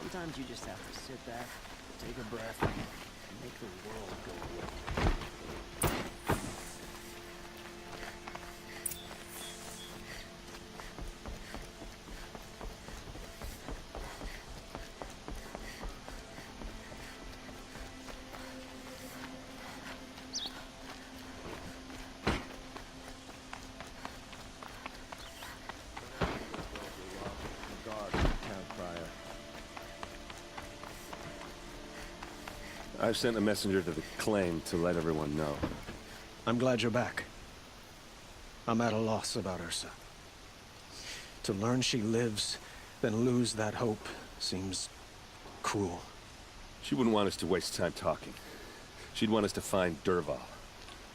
Sometimes you just have to sit back, take a breath, and make the world go away. I've sent a messenger to the claim to let everyone know. I'm glad you're back. I'm at a loss about Ursa. To learn she lives, then lose that hope, seems cruel. She wouldn't want us to waste time talking. She'd want us to find Dervahl.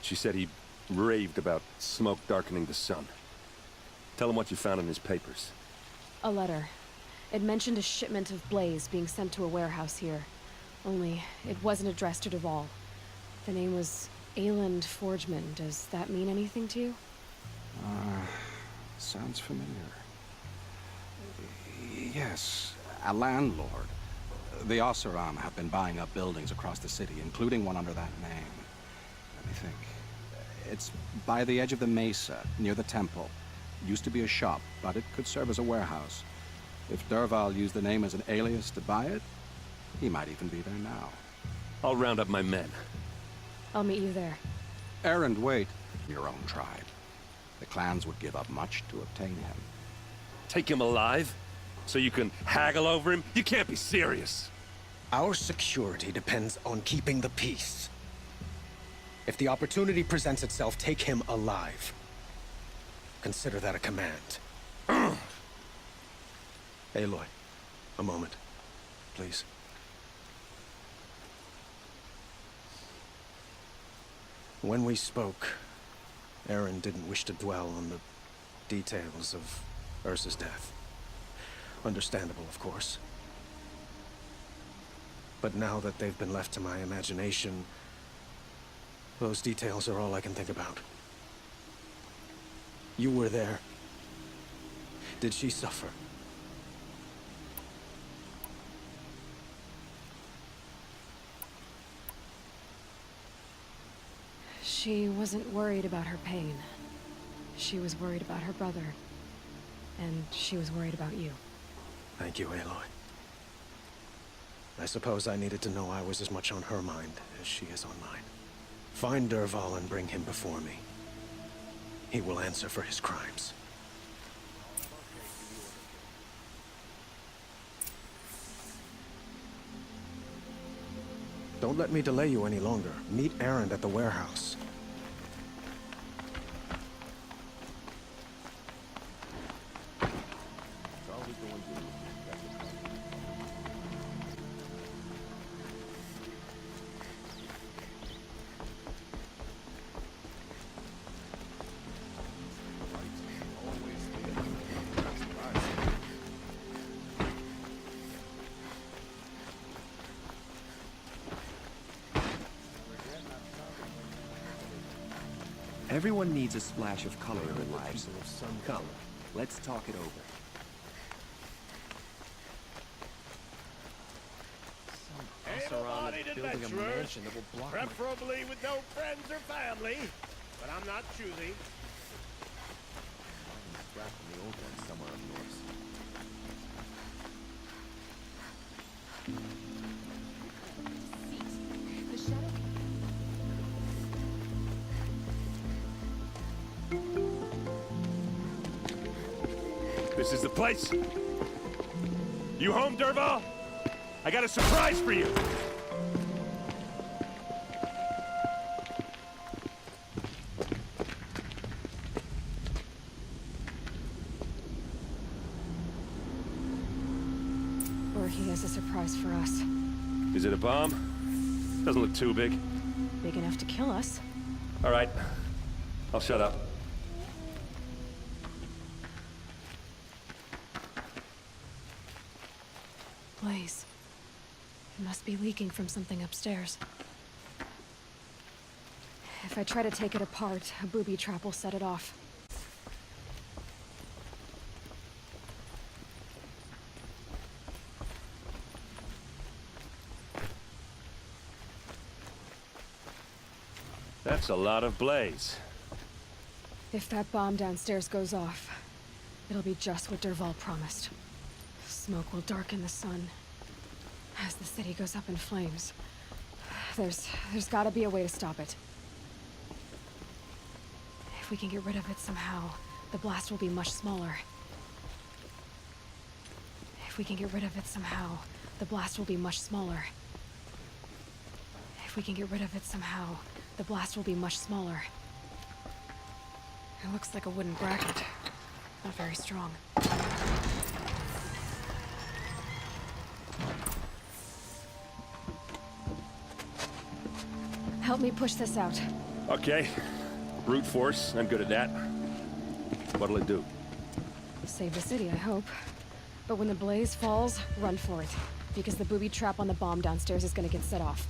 She said he raved about smoke darkening the sun. Tell him what you found in his papers. A letter. It mentioned a shipment of blaze being sent to a warehouse here. Only, it wasn't addressed to Dervahl. The name was Ayland Forgeman. Does that mean anything to you? Sounds familiar. Yes, a landlord. The Oseram have been buying up buildings across the city, including one under that name. Let me think. It's by the edge of the mesa, near the temple. Used to be a shop, but it could serve as a warehouse. If Dervahl used the name as an alias to buy it, he might even be there now. I'll round up my men. I'll meet you there. Errand, wait. Your own tribe. The clans would give up much to obtain him. Take him alive? So you can haggle over him? You can't be serious. Our security depends on keeping the peace. If the opportunity presents itself, take him alive. Consider that a command. Aloy, a moment, please. When we spoke, Aaron didn't wish to dwell on the details of Ursa's death. Understandable, of course. But now that they've been left to my imagination, those details are all I can think about. You were there. Did she suffer? She wasn't worried about her pain. She was worried about her brother. And she was worried about you. Thank you, Aloy. I suppose I needed to know I was as much on her mind as she is on mine. Find Dervahl and bring him before me. He will answer for his crimes. Don't let me delay you any longer. Meet Aaron at the warehouse. Everyone needs a splash of color in their lives. Come, let's talk it over. Able-bodied adventurers, preferably with no friends or family, but I'm not choosy. This is the place. You home, Dervahl? I got a surprise for you. Or he has a surprise for us. Is it a bomb? Doesn't look too big. Big enough to kill us. All right. I'll shut up. Blaze. It must be leaking from something upstairs. If I try to take it apart, a booby trap will set it off. That's a lot of blaze. If that bomb downstairs goes off, it'll be just what Dervahl promised. Smoke will darken the sun as the city goes up in flames. There's gotta be a way to stop it. If we can get rid of it somehow, the blast will be much smaller. If we can get rid of it somehow, the blast will be much smaller. If we can get rid of it somehow, the blast will be much smaller. It looks like a wooden bracket. Not very strong. Help me push this out. Okay. Brute force, I'm good at that. What'll it do? Save the city, I hope. But when the blaze falls, run for it. Because the booby trap on the bomb downstairs is gonna get set off.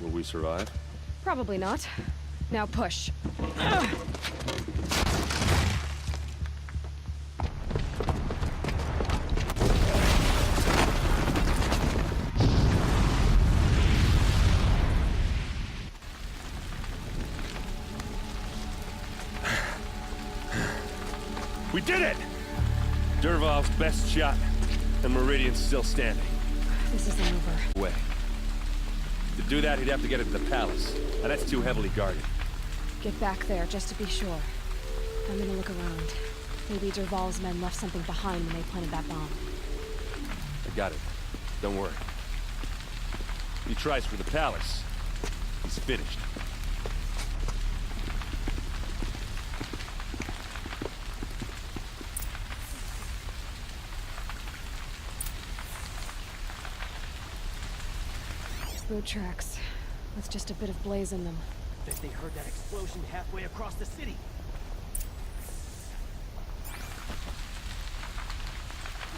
Will we survive? Probably not. Now push. We did it! Dervahl's best shot, and Meridian's still standing. This isn't over. Way. To do that, he'd have to get into the palace, and that's too heavily guarded. Get back there, just to be sure. I'm gonna look around. Maybe Dervahl's men left something behind when they planted that bomb. I got it. Don't worry. He tries for the palace. He's finished. Boot tracks, with just a bit of blaze in them. Bet they heard that explosion halfway across the city. Did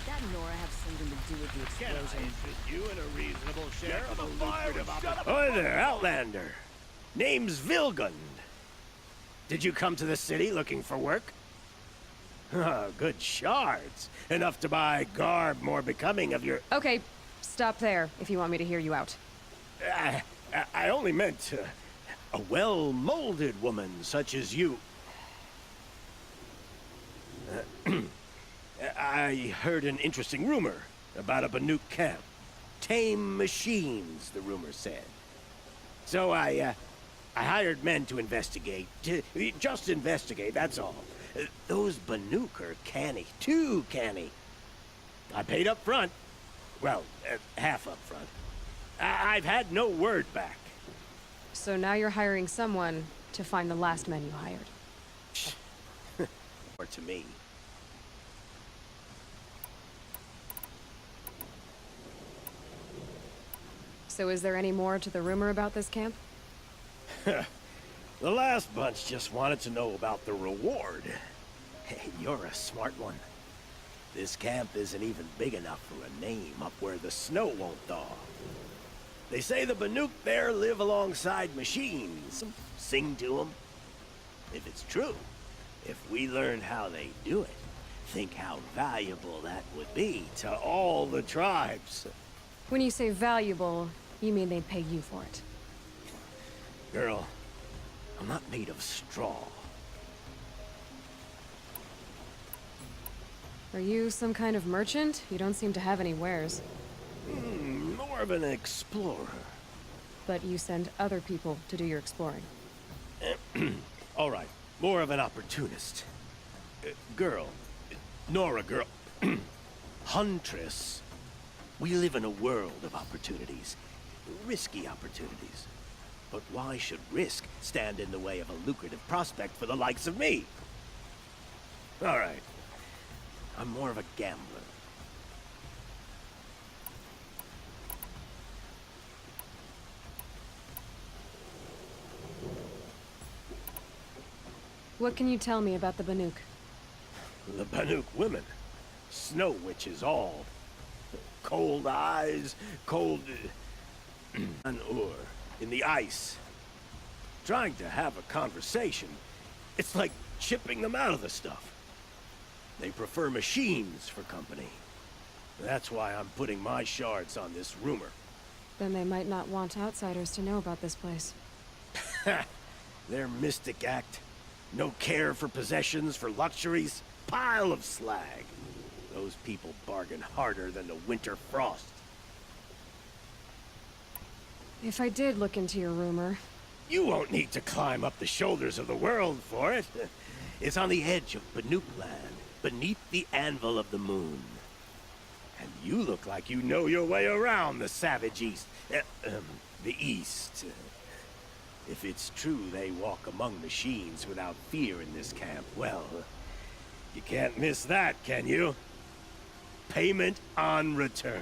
that Nora have something to do with the Can I explosion? interest you in a reasonable share of a fire, lucrative shut up. Hi there, Outlander. Name's Vilgund. Did you come to the city looking for work? Good shards. Enough to buy garb more becoming of your... Okay, stop there, if you want me to hear you out. I only meant a well-molded woman such as you. I heard an interesting rumor about a Banuk camp. Tame machines, the rumor said. So I hired men to investigate. Just investigate, that's all. Those Banuk are canny, too canny. I paid up front. Well, half up front. I've had no word back. So now you're hiring someone to find the last men you hired. Or to me. So is there any more to the rumor about this camp? The last bunch just wanted to know about the reward. Hey, you're a smart one. This camp isn't even big enough for a name up where the snow won't thaw. They say the Banuk there live alongside machines. Sing to them. If it's true, if we learn how they do it, think how valuable that would be to all the tribes. When you say valuable, you mean they'd pay you for it. Girl, I'm not made of straw. Are you some kind of merchant? You don't seem to have any wares. More of an explorer. But you send other people to do your exploring. All right, more of an opportunist. Girl, Nora girl, huntress. We live in a world of opportunities, risky opportunities. But why should risk stand in the way of a lucrative prospect for the likes of me? All right, I'm more of a gambler. What can you tell me about the Banuk? The Banuk women, snow witches all. Cold eyes, cold... an ur, in the ice. Trying to have a conversation, it's like chipping them out of the stuff. They prefer machines for company. That's why I'm putting my shards on this rumor. Then they might not want outsiders to know about this place. Their mystic act. No care for possessions, for luxuries. Pile of slag. Those people bargain harder than the winter frost. If I did look into your rumor, You won't need to climb up the shoulders of the world for it. It's on the edge of Banuk land, beneath the anvil of the moon. And you look like you know your way around the savage east. The east. If it's true they walk among machines without fear in this camp, well, you can't miss that, can you? Payment on return.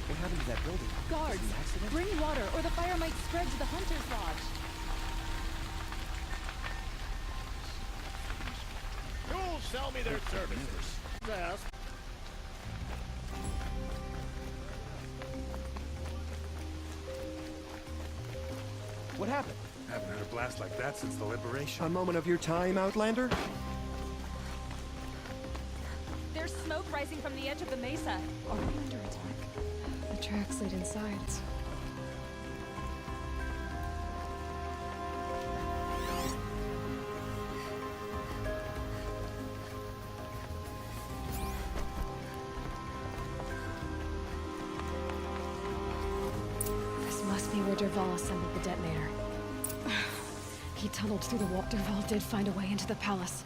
What happened to that building? Guards, An accident? bring water or the fire might spread to the Hunter's Lodge. Who'll sell me their services? Yes. What happened? Haven't had a blast like that since the liberation. A moment of your time, Outlander? There's smoke rising from the edge of the mesa. are we under attack? The tracks lead inside. This must be where Dervahl assembled the detonator. He tunneled through the wall. Dervahl did find a way into the palace.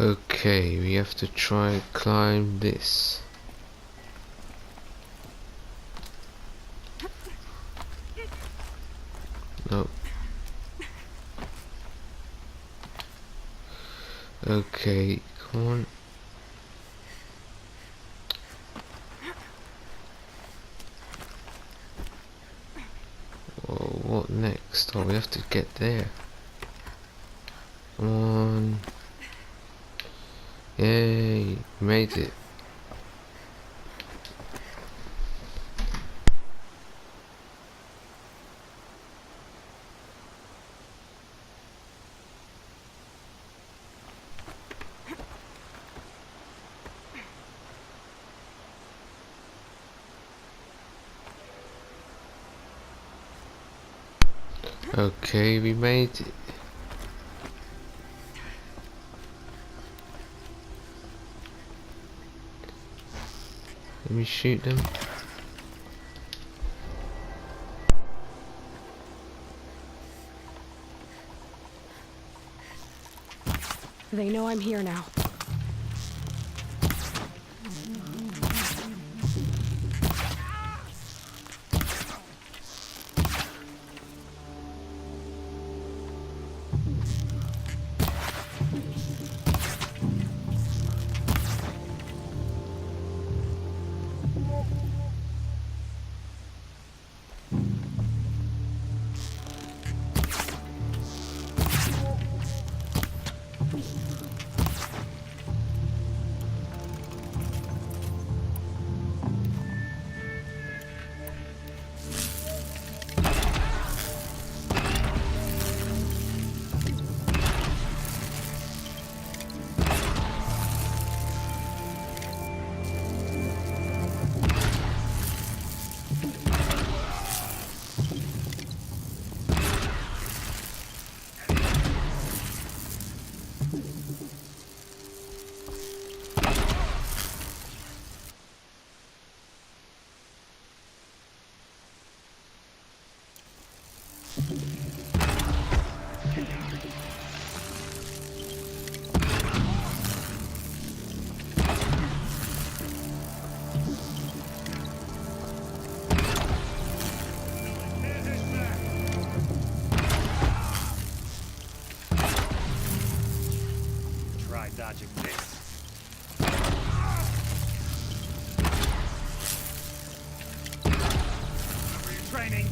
Okay, we have to try climb this. No. Okay, come on. Whoa, what next? Oh, we have to get there. Come on. Yay, made it. Okay, we made it. Let me shoot them. They know I'm here now. Try dodging this. Remember your training.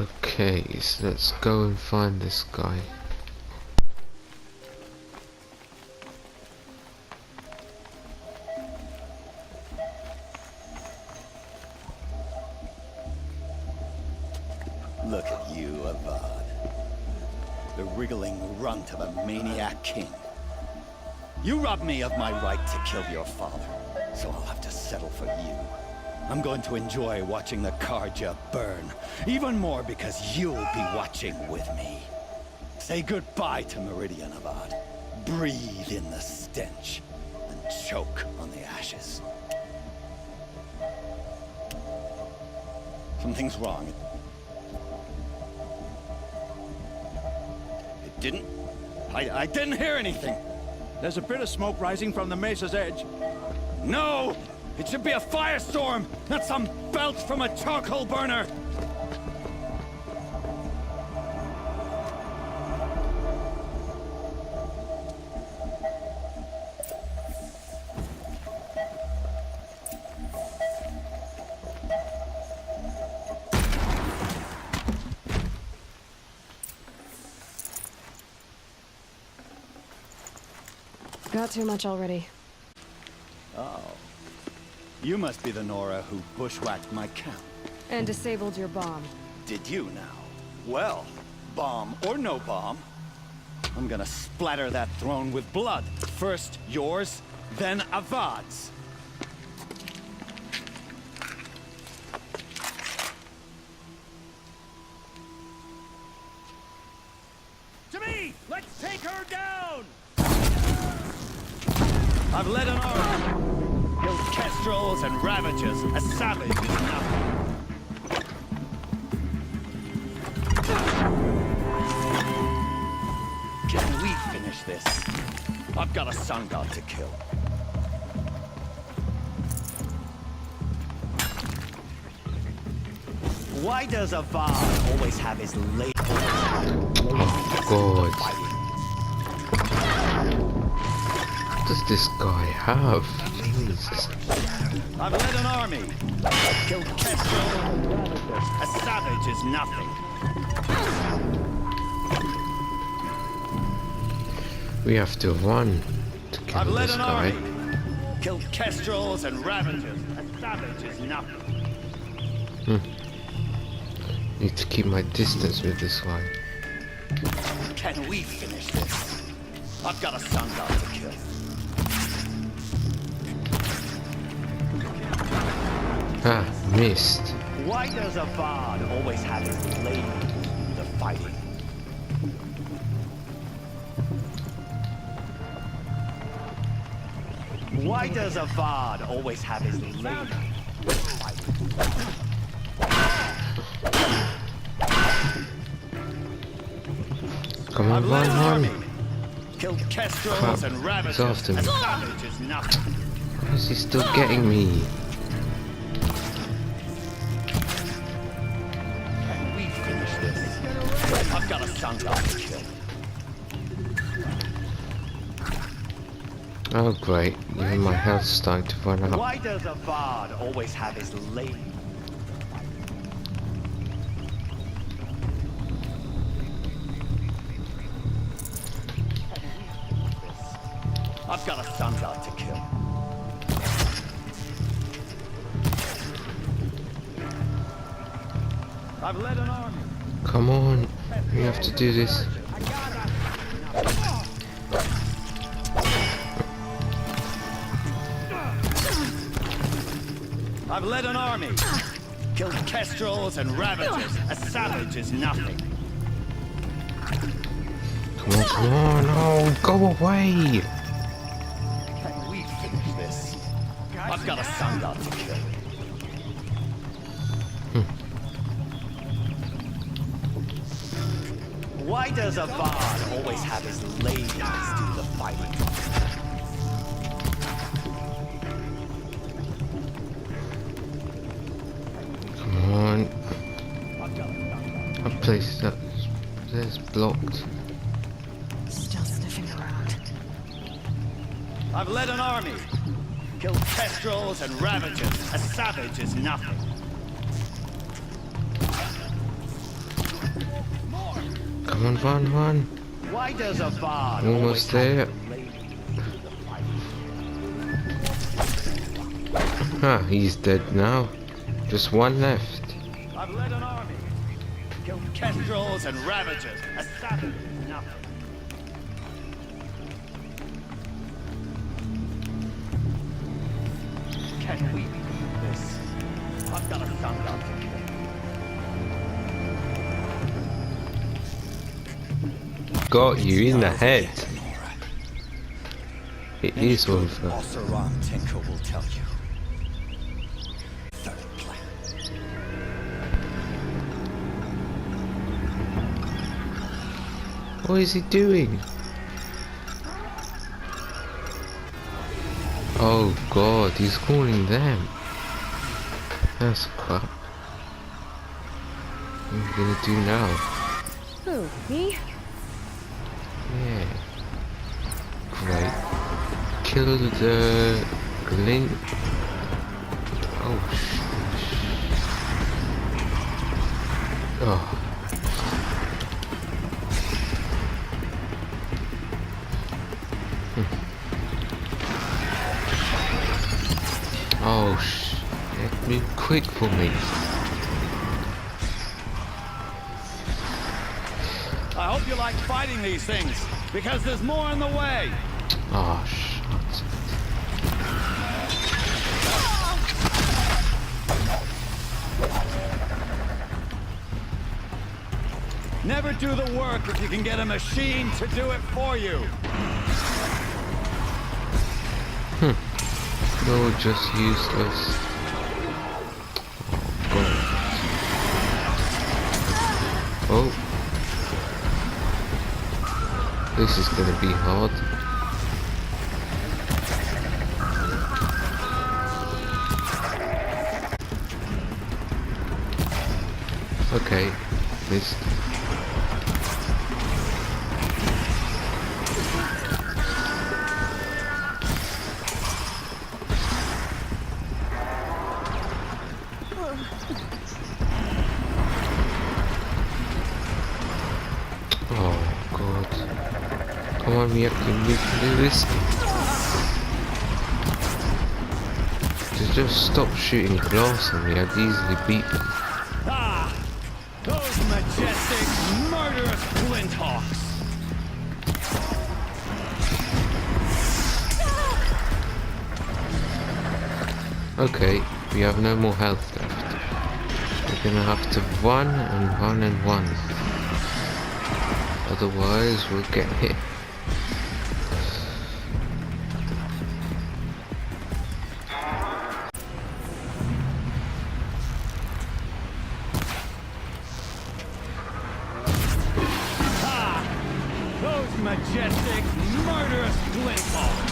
Okay, so let's go and find this guy. Look at you, Avad. The wriggling runt of a maniac king. You robbed me of my right to kill your father, so I'll have to settle for you. I'm going to enjoy watching the Karja burn, even more because you'll be watching with me. Say goodbye to Meridian, Avad. Breathe in the stench, and choke on the ashes. Something's wrong. It didn't? I didn't hear anything. There's a bit of smoke rising from the mesa's edge. No! It should be a firestorm, not some belch from a charcoal burner! Got too much already. Oh. You must be the Nora who bushwhacked my camp. And disabled your bomb. Did you now? Well, bomb or no bomb, I'm gonna splatter that throne with blood. First yours, then Avad's. To me! Let's take her down! I've led an army. Killed kestrels and ravagers. A savage is nothing. Can we finish this? I've got a sun god to kill. Why does Avad always have his late... Oh god. What does this guy have? Jesus. I've led an army. Killed kestrels and ravagers. A savage is nothing. We have to run to kill I've led this an guy. army. Killed kestrels and ravagers. A savage is nothing. Need to keep my distance with this guy. Can we finish this? I've got a sun god to kill. Ah, missed. Why does Avad always have his lady do the fighting? Why does Avad always have his lady do the fighting? Come on, I've led an run. army. Killed kestrels Crap, and ravagers. it's after me. A savage is nothing. Why is he still getting me? Can we finish this? I've got a sun god to kill. Oh great, even my health's starting to run out. Why does Avad always have his lady? I've got a sun god to kill. I've led an army. Come on, we have to do this. I've led an army. Killed kestrels and ravagers. A savage is nothing. Come on, oh, go away! Can we finish this? I've got a sun god to kill. Why does Avad always have his ladies do the fighting? Come on. A place that's blocked. Still sniffing around. I've led an army. Killed kestrels and ravagers. A savage is nothing. Come on, run. Why does a bard Almost always there. have to lay through the fight? Ah, he's dead now. Just one left. I've led an army, killed kestrels and ravagers. A savage is nothing. Can we do this? I've got a son to kill. Got you in the head. It is over. Overrun Tinker will tell you. Third plan. What is he doing? Oh god, he's calling them. That's crap. What are you gonna do now? Who, me? Yeah. Great. Kill the glint. Oh oh. Oh be quick for me. I hope you like fighting these things, because there's more in the way. Oh shit. Never do the work if you can get a machine to do it for you. You're just useless. Oh. This is gonna be hard. Okay, missed. Oh god. Come on, we can do this. Just stop shooting glass on me, I'd easily beat them. Ah! Those majestic, murderous flinthawks! Okay, we have no more health left. We're gonna have to run and run and run. Otherwise, we'll get hit. Those majestic, murderous flinthawks!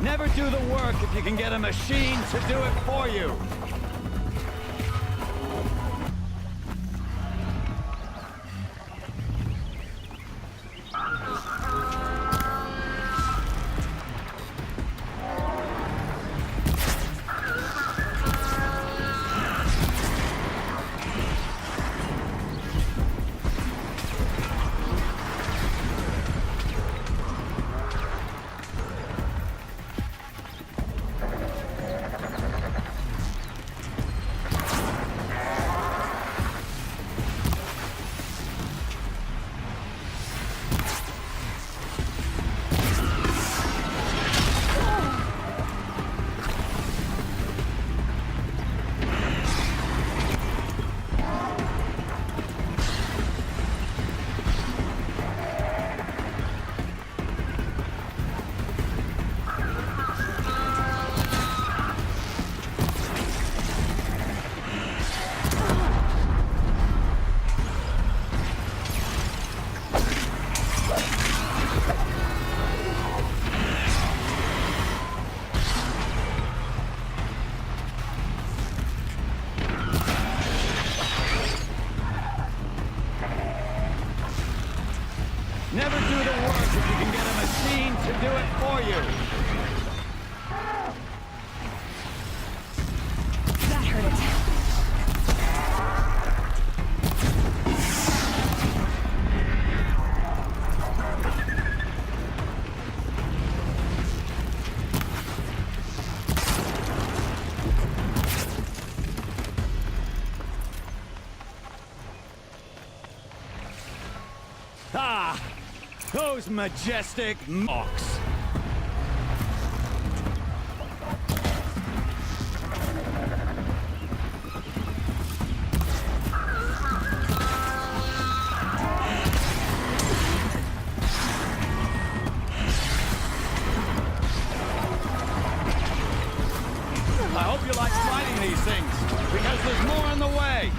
Never do the work if you can get a machine to do it for you. you! That hurt it. Ah! Those majestic mocks! I hope you like fighting these things, because there's more on the way!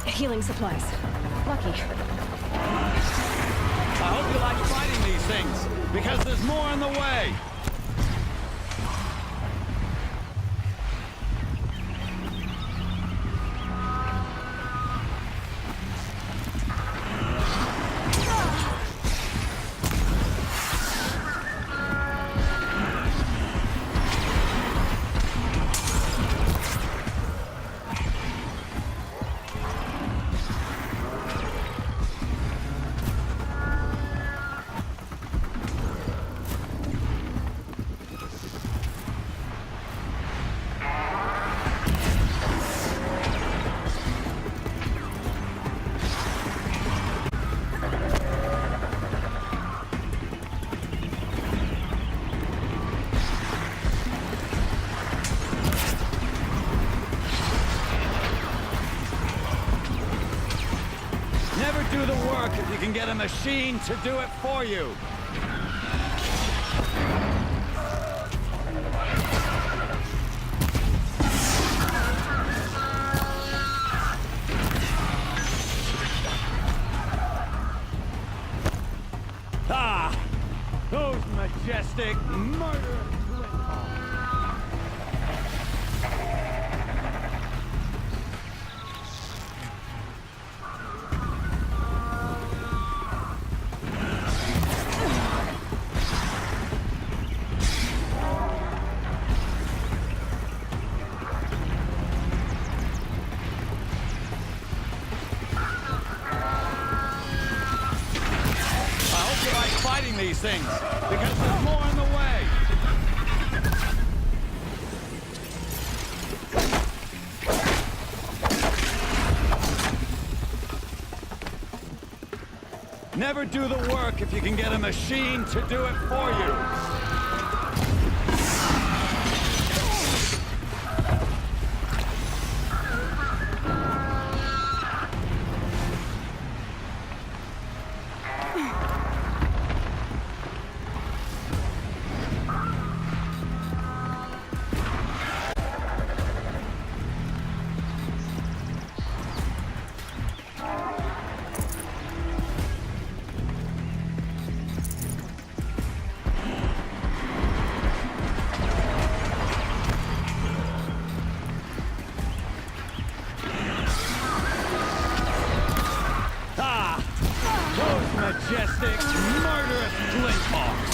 Healing supplies. Lucky. I hope you like fighting these things, because there's more on the way! Never do the work if you can get a machine to do it for you. Ah! Those majestic, murderous fighting these things, because there's more on the way! Never do the work if you can get a machine to do it for you! Majestic, murderous flinthawks!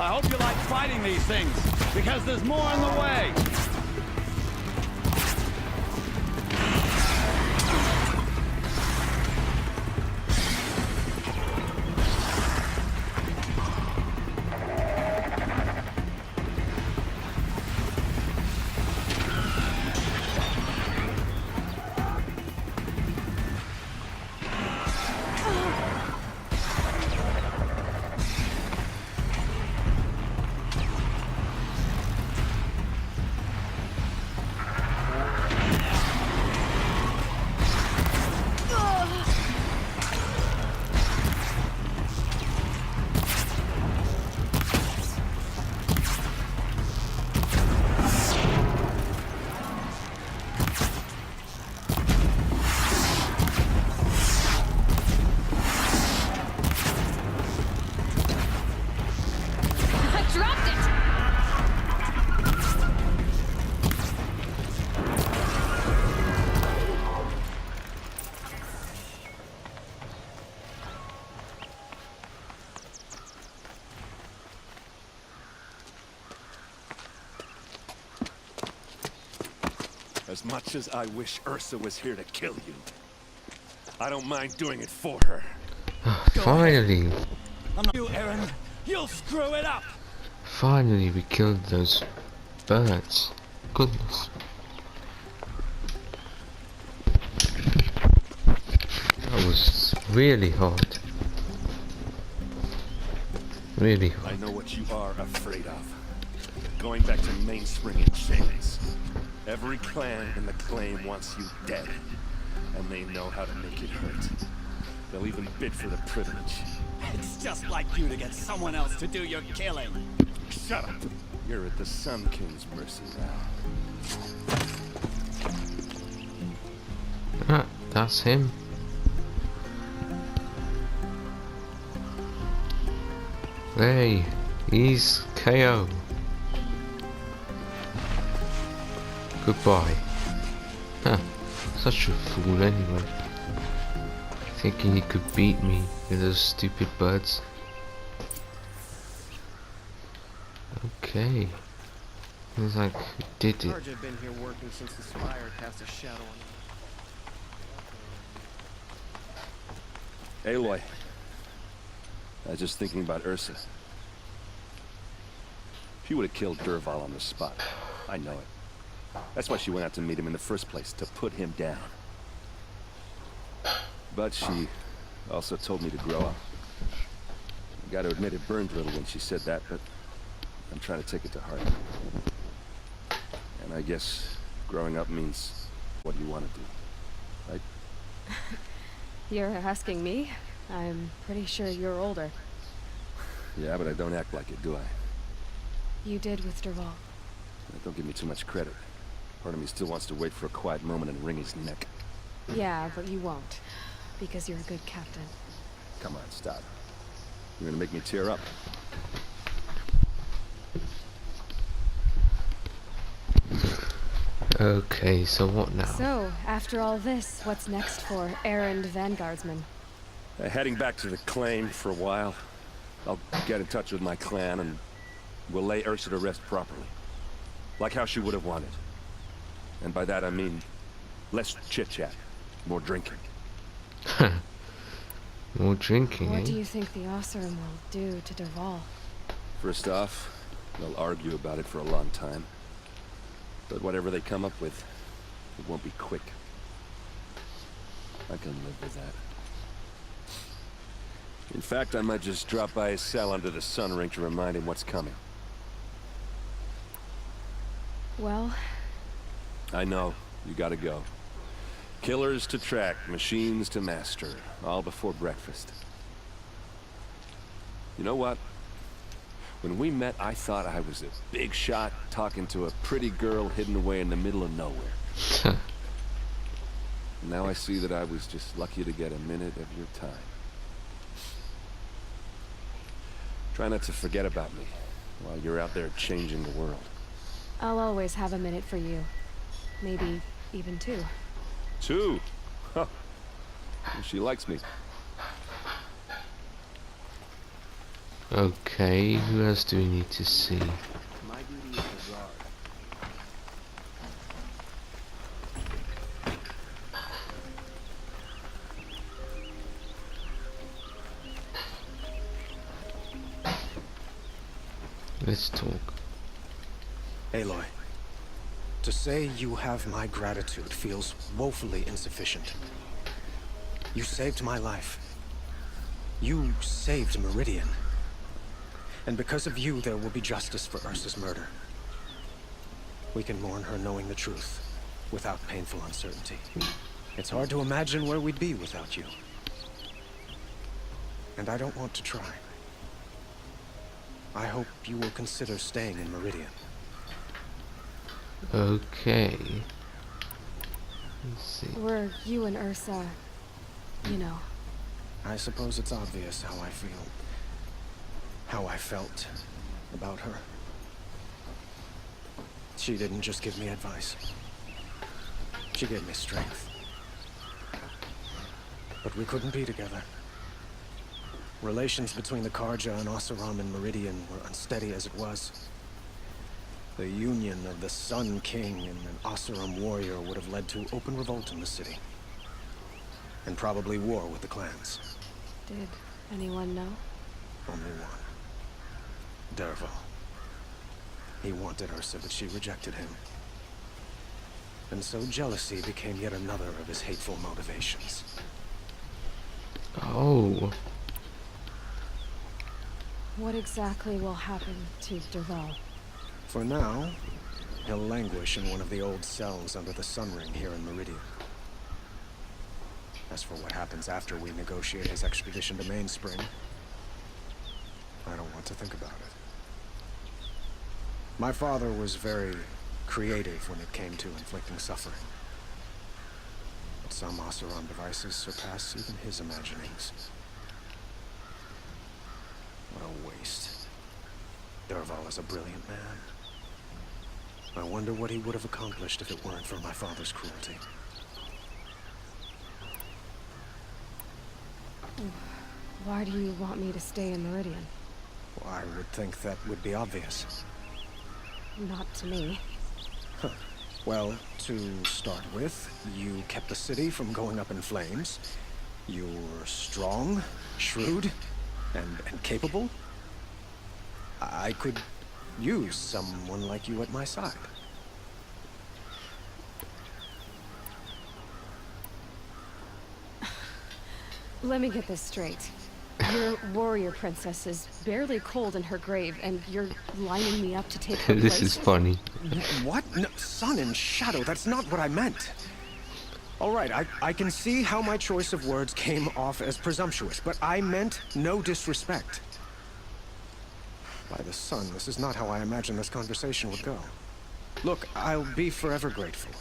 I hope you like fighting these things, because there's more on the way. As much as I wish Ursa was here to kill you, I don't mind doing it for her. Finally! I'm not you, Aaron. You'll screw it up. Finally, we killed those birds. Goodness. That was really hard. Really hard. I know what you are afraid of. Going back to Mainspring in chains. Every clan in the claim wants you dead, and they know how to make it hurt. They'll even bid for the privilege. It's just like you to get someone else to do your killing. Shut up! You're at the Sun King's mercy now. Ah, that's him. Hey, he's KO. Goodbye. Huh, such a fool anyway. Thinking he could beat me with those stupid birds. Okay. Looks like he did it. I've been here working since the spire cast a shadow on Aloy. I was just thinking about Ursa. She would have killed Dervahl on the spot. I know it. That's why she went out to meet him in the first place, to put him down. But she also told me to grow up. I gotta admit it burned a little when she said that, but I'm trying to take it to heart. And I guess growing up means what do you want to do, right? You're asking me? I'm pretty sure you're older. Yeah, but I don't act like it, do I? You did with Dervahl. Don't give me too much credit. Part of me still wants to wait for a quiet moment and wring his neck. Yeah, but you won't. Because you're a good captain. Come on, stop. You're gonna make me tear up. Okay, so what now? So, after all this, what's next for errand vanguardsman? Heading back to the claim for a while. I'll get in touch with my clan and we'll lay Ursa to rest properly. Like how she would have wanted. And by that I mean less chit-chat, more drinking. More drinking, What do you think the Oseram will do to Dervahl? First off, they'll argue about it for a long time. But whatever they come up with, it won't be quick. I can live with that. In fact, I might just drop by his cell under the sun ring to remind him what's coming. Well... I know. You gotta go. Killers to track, machines to master. All before breakfast. You know what? When we met, I thought I was a big shot talking to a pretty girl hidden away in the middle of nowhere. Now I see that I was just lucky to get a minute of your time. Try not to forget about me while you're out there changing the world. I'll always have a minute for you. Maybe even two. Two? Huh. She likes me. Okay, who else do we need to see? My duty is to guard. Let's talk. Aloy, to say you have my gratitude feels woefully insufficient. You saved my life. You saved Meridian. And because of you, there will be justice for Ursa's murder. We can mourn her knowing the truth, without painful uncertainty. It's hard to imagine where we'd be without you. And I don't want to try. I hope you will consider staying in Meridian. Okay. Let's see. Were you and Ursa, you know? I suppose it's obvious how I feel. How I felt about her. She didn't just give me advice. She gave me strength. But we couldn't be together. Relations between the Karja and Oseram and Meridian were unsteady as it was. The union of the Sun King and an Oseram warrior would have led to open revolt in the city. And probably war with the clans. Did anyone know? Only one. Dervahl. He wanted Ursa, but she rejected him. And so jealousy became yet another of his hateful motivations. Oh. What exactly will happen to Dervahl? For now, he'll languish in one of the old cells under the Sun Ring here in Meridian. As for what happens after we negotiate his extradition to Mainspring, I don't want to think about it. My father was very creative when it came to inflicting suffering. But some Oseram devices surpass even his imaginings. What a waste. Dervahl is a brilliant man. I wonder what he would have accomplished if it weren't for my father's cruelty. Why do you want me to stay in Meridian? Well, I would think that would be obvious. Not to me. Huh. Well, to start with, you kept the city from going up in flames. You were strong, shrewd, and capable. I could use someone like you at my side. Let me get this straight. Your warrior princess is barely cold in her grave, and you're lining me up to take her This place? is funny. What? No, sun and shadow, that's not what I meant. All right, I can see how my choice of words came off as presumptuous, but I meant no disrespect. By the sun, this is not how I imagined this conversation would go. Look, I'll be forever grateful.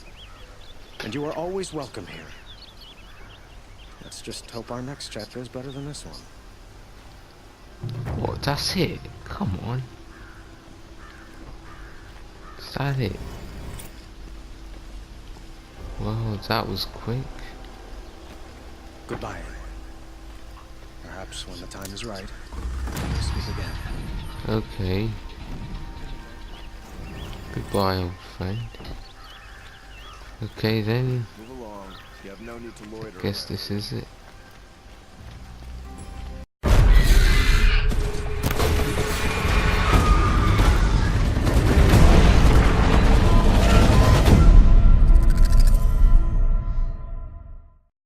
And you are always welcome here. Let's just hope our next chapter is better than this one. What? That's it? Come on. Is that it? Well, that was quick. Goodbye, Aloy. Perhaps when the time is right, we'll speak again. Okay. Goodbye, old friend. Okay then. Move along. You have no need to loiter. Guess this is it.